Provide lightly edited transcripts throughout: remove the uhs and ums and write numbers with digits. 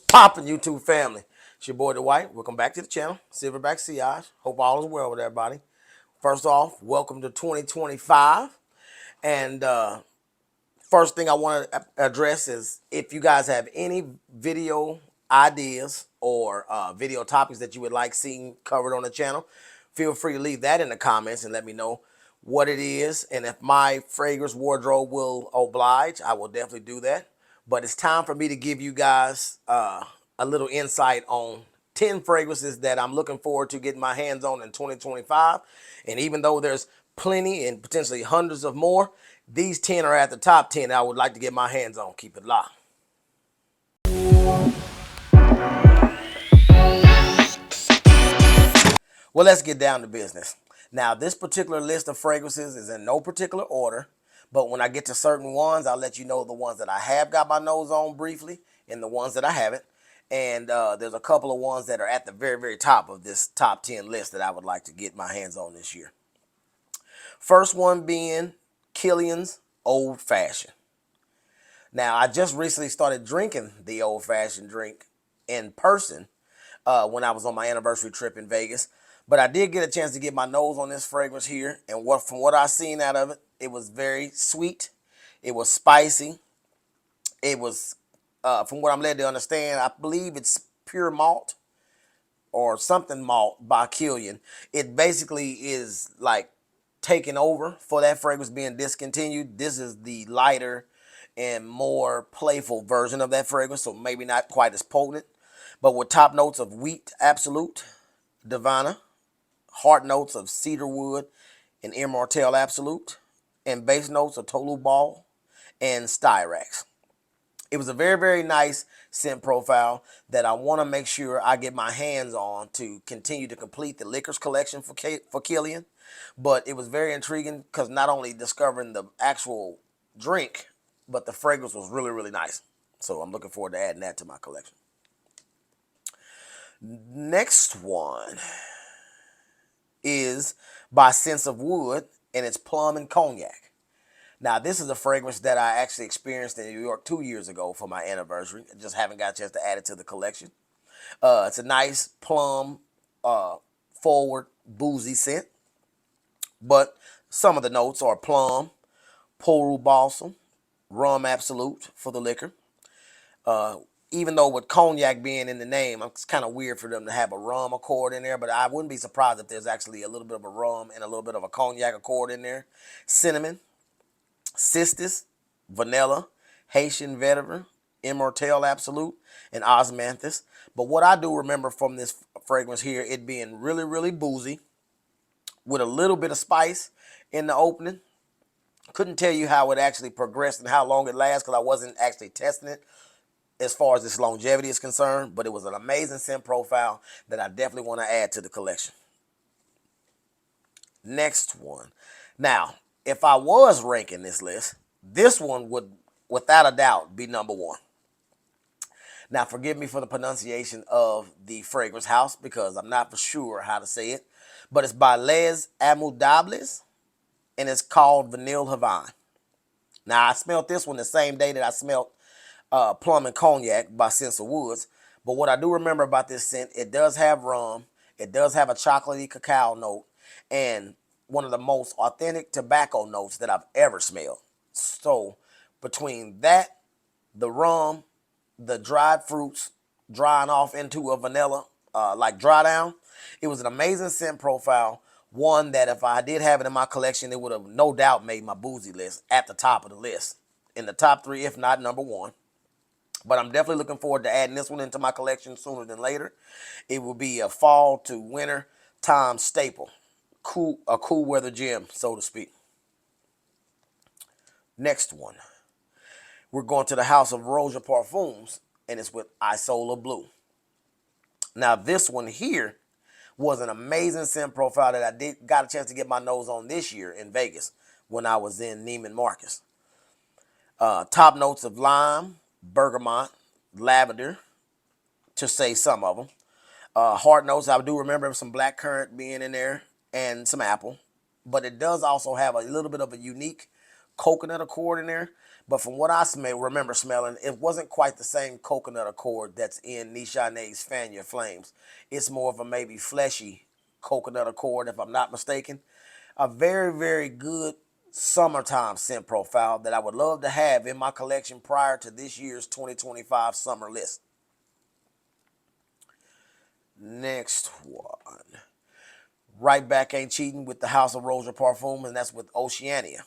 Poppin' YouTube family. It's your boy, The White. Welcome back to the channel. Silverback Siage. Hope all is well with everybody. First off, welcome to 2025. And first thing I want to address is if you guys have any video ideas or video topics that you would like seeing covered on the channel, feel free to leave that in the comments and let me know what it is. And if my fragrance wardrobe will oblige, I will definitely do that. But it's time for me to give you guys a little insight on 10 fragrances that I'm looking forward to getting my hands on in 2025. And even though there's plenty and potentially hundreds of more, these 10 are at the top 10 that I would like to get my hands on. Keep it locked. Well, let's get down to business. Now, this particular list of fragrances is in no particular order, but when I get to certain ones, I'll let you know the ones that I have got my nose on briefly and the ones that I haven't. And there's a couple of ones that are at the very, very top of this top 10 list that I would like to get my hands on this year. First one being Kilian's Old Fashioned. Now, I just recently started drinking the Old Fashioned drink in person when I was on my anniversary trip in Vegas. But I did get a chance to get my nose on this fragrance here. And from what I seen out of it, it was very sweet. It was spicy. It was, from what I'm led to understand, I believe it's pure malt or something malt by Kilian. It basically is like taking over for that fragrance being discontinued. This is the lighter and more playful version of that fragrance, so maybe not quite as potent, but with top notes of wheat absolute, Divana, heart notes of cedarwood and immortelle absolute, and base notes of tolu ball and styrax. It was a very, very nice scent profile that I want to make sure I get my hands on to continue to complete the liquors collection for Kilian. But it was very intriguing because not only discovering the actual drink, but the fragrance was really, really nice. So I'm looking forward to adding that to my collection. Next one is by Sense of Wood, and it's Plum and Cognac. Now, this is a fragrance that I actually experienced in New York 2 years ago for my anniversary. I just haven't got a chance to add it to the collection. It's a nice plum, forward, boozy scent. But some of the notes are plum, Poru balsam, rum absolute for the liquor. Even though with cognac being in the name, it's kind of weird for them to have a rum accord in there, but I wouldn't be surprised if there's actually a little bit of a rum and a little bit of a cognac accord in there. Cinnamon, cistus, vanilla, Haitian vetiver, immortelle absolute, and osmanthus. But what I do remember from this fragrance here, it being really, really boozy with a little bit of spice in the opening. Couldn't tell you how it actually progressed and how long it lasts because I wasn't actually testing it as far as its longevity is concerned, but it was an amazing scent profile that I definitely want to add to the collection. Next one. Now, if I was ranking this list, this one would, without a doubt, be number one. Now, forgive me for the pronunciation of the fragrance house because I'm not for sure how to say it, but it's by Les Amoudables, and it's called Vanille Homme. Now, I smelled this one the same day that I smelled Plum and Cognac by Sense of Woods. But what I do remember about this scent, it does have rum. It does have a chocolatey cacao note and one of the most authentic tobacco notes that I've ever smelled. So between that, the rum, the dried fruits drying off into a vanilla, like dry down, it was an amazing scent profile. One that if I did have it in my collection, it would have no doubt made my boozy list at the top of the list. In the top 3, if not number 1. But I'm definitely looking forward to adding this one into my collection sooner than later. It will be a fall to winter time staple. A cool weather gem, so to speak. Next one. We're going to the house of Roja Parfums, and it's with Isola Blue. Now, this one here was an amazing scent profile that I got a chance to get my nose on this year in Vegas when I was in Neiman Marcus. Top notes of lime, bergamot, lavender, to say some of them. Heart notes, I do remember some blackcurrant being in there and some apple. But it does also have a little bit of a unique coconut accord in there. But from what I remember smelling, it wasn't quite the same coconut accord that's in Nishane's Fania Flames. It's more of a maybe fleshy coconut accord, if I'm not mistaken. A very, very good summertime scent profile that I would love to have in my collection prior to this year's 2025 summer list. Next one. Right back ain't cheating with the House of Roja Parfums, and that's with Oceania.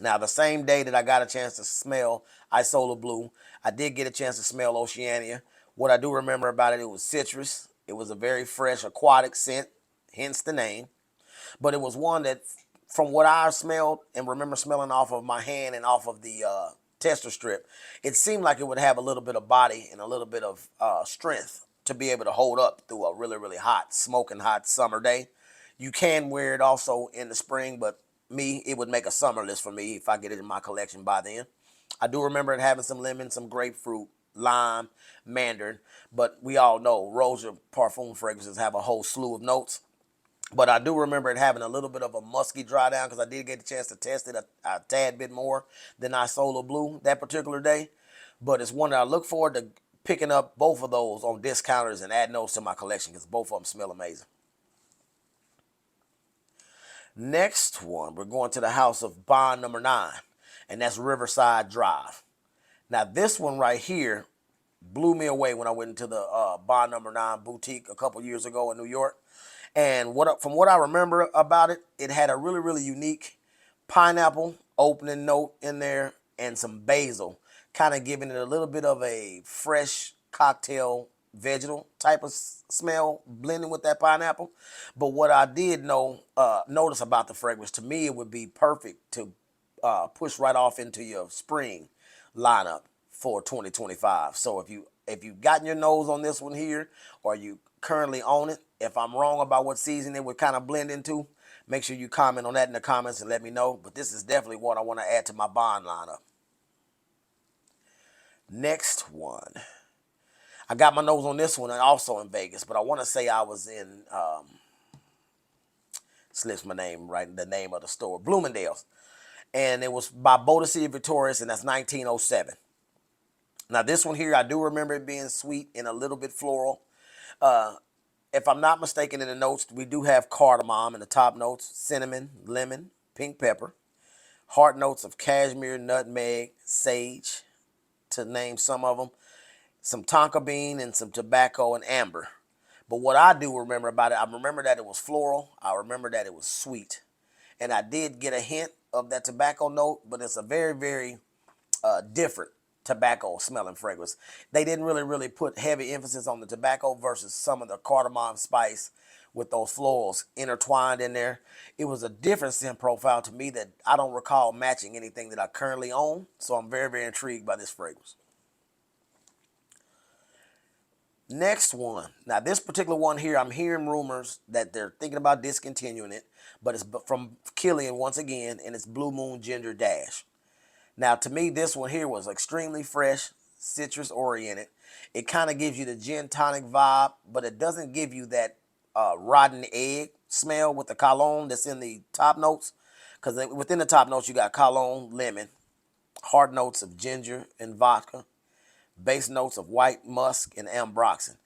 Now, the same day that I got a chance to smell Isola Blue, I did get a chance to smell Oceania. What I do remember about it, it was citrus. It was a very fresh aquatic scent, hence the name. But it was one that, from what I smelled and remember smelling off of my hand and off of the tester strip, it seemed like it would have a little bit of body and a little bit of strength to be able to hold up through a really, really hot, smoking hot summer day. You can wear it also in the spring, but it would make a summer list for me if I get it in my collection by then. I do remember it having some lemon, some grapefruit, lime, mandarin, but we all know Roja Parfum fragrances have a whole slew of notes. But I do remember it having a little bit of a musky dry down because I did get a chance to test it a tad bit more than Isola Blue that particular day. But it's one that I look forward to picking up both of those on discounters and adding those to my collection because both of them smell amazing. Next one, we're going to the house of Bond number 9, and that's Riverside Drive. Now, this one right here blew me away when I went into the Bond number 9 boutique a couple years ago in New York. And from what I remember about it, it had a really, really unique pineapple opening note in there and some basil, kind of giving it a little bit of a fresh cocktail vegetal type of smell blending with that pineapple. But what I did notice about the fragrance, to me, it would be perfect to push right off into your spring lineup for 2025. So if you've gotten your nose on this one here, or you currently own it, if I'm wrong about what season it would kind of blend into, make sure you comment on that in the comments and let me know. But this is definitely what I want to add to my Bond lineup. Next one. I got my nose on this one and also in Vegas, but I want to say I was in, slips my name, right, the name of the store, Bloomingdale's. And it was by Boadicea the Victorious, and that's 1907. Now, this one here, I do remember it being sweet and a little bit floral. If I'm not mistaken in the notes, we do have cardamom in the top notes, cinnamon, lemon, pink pepper, heart notes of cashmere, nutmeg, sage, to name some of them, some tonka bean, and some tobacco and amber. But what I do remember about it, I remember that it was floral. I remember that it was sweet. And I did get a hint of that tobacco note, but it's a very, very different tobacco smelling fragrance. They didn't really put heavy emphasis on the tobacco versus some of the cardamom spice with those florals intertwined in there. It was a different scent profile to me that I don't recall matching anything that I currently own. So I'm very, very intrigued by this fragrance. Next one. Now, this particular one here, I'm hearing rumors that they're thinking about discontinuing it, but it's from Kilian once again, and it's Blue Moon Ginger Dash. Now, to me, this one here was extremely fresh, citrus oriented. It kind of gives you the gin tonic vibe, but it doesn't give you that rotten egg smell with the cologne that's in the top notes. Because within the top notes, you got cologne, lemon, hard notes of ginger and vodka, base notes of white musk and ambroxan.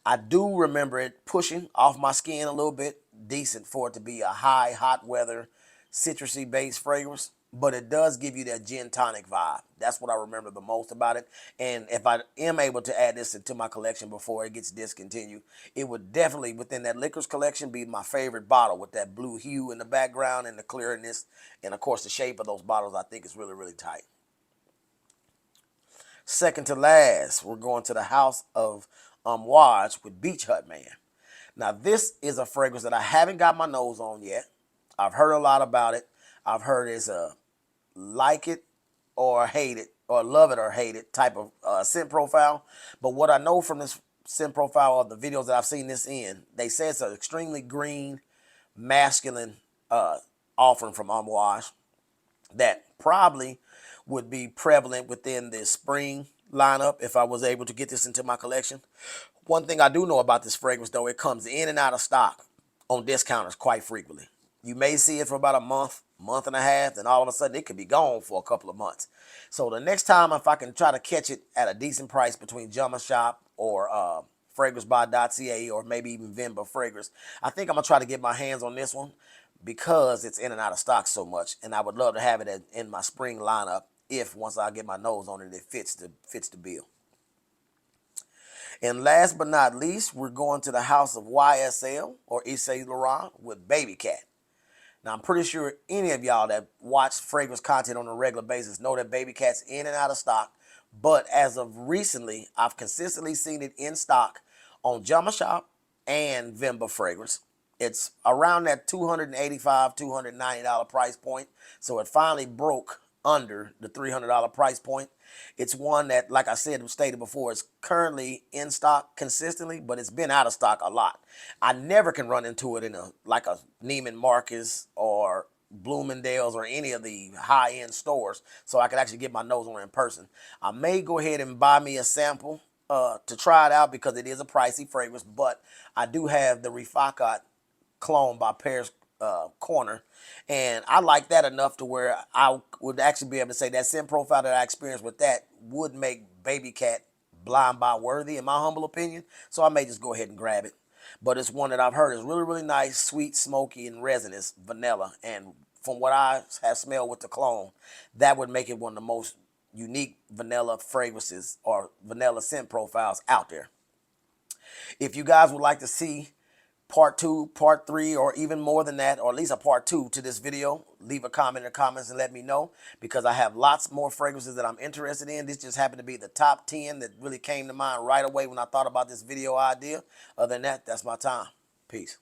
I do remember it pushing off my skin a little bit, decent for it to be a high, hot weather, citrusy based fragrance. But it does give you that gin tonic vibe. That's what I remember the most about it. And if I am able to add this into my collection before it gets discontinued, it would definitely, within that liquors collection, be my favorite bottle with that blue hue in the background and the clearness. And, of course, the shape of those bottles I think is really, really tight. Second to last, we're going to the house of Amouage with Beach Hut Man. Now, this is a fragrance that I haven't got my nose on yet. I've heard a lot about it. I've heard it's a like it or hate it, or love it or hate it type of scent profile. But what I know from this scent profile of the videos that I've seen this in, they say it's an extremely green, masculine offering from Amouage that probably would be prevalent within the spring lineup if I was able to get this into my collection. One thing I do know about this fragrance, though, it comes in and out of stock on discounters quite frequently. You may see it for about a month, month and a half, then all of a sudden it could be gone for a couple of months. So the next time, if I can try to catch it at a decent price between Jumma Shop or Fragrance by .ca or maybe even Vimba Fragrance, I think I'm going to try to get my hands on this one because it's in and out of stock so much. And I would love to have it in my spring lineup if once I get my nose on it, it fits the bill. And last but not least, we're going to the house of YSL or Isola Blue with Babycat. Now, I'm pretty sure any of y'all that watch fragrance content on a regular basis know that Babycat's in and out of stock. But as of recently, I've consistently seen it in stock on Jumma Shop and Vimba Fragrance. It's around that $285, $290 price point. So it finally broke under the $300 price point. It's one that, like I said, stated before, is currently in stock consistently, but it's been out of stock a lot. I never can run into it in a Neiman Marcus or Bloomingdale's or any of the high-end stores, so I could actually get my nose on it in person. I may go ahead and buy me a sample to try it out because it is a pricey fragrance, but I do have the Riverside clone by Paris Corner, and I like that enough to where I would actually be able to say that scent profile that I experienced with that would make Babycat blind buy worthy in my humble opinion. So I may just go ahead and grab it. But it's one that I've heard is really, really nice, sweet, smoky, and resinous vanilla. And from what I have smelled with the clone, that would make it one of the most unique vanilla fragrances or vanilla scent profiles out there. If you guys would like to see part 2, part 3, or even more than that, or at least a part 2 to this video, leave a comment in the comments and let me know, because I have lots more fragrances that I'm interested in. This just happened to be the top 10 that really came to mind right away when I thought about this video idea. Other than that, that's my time. Peace.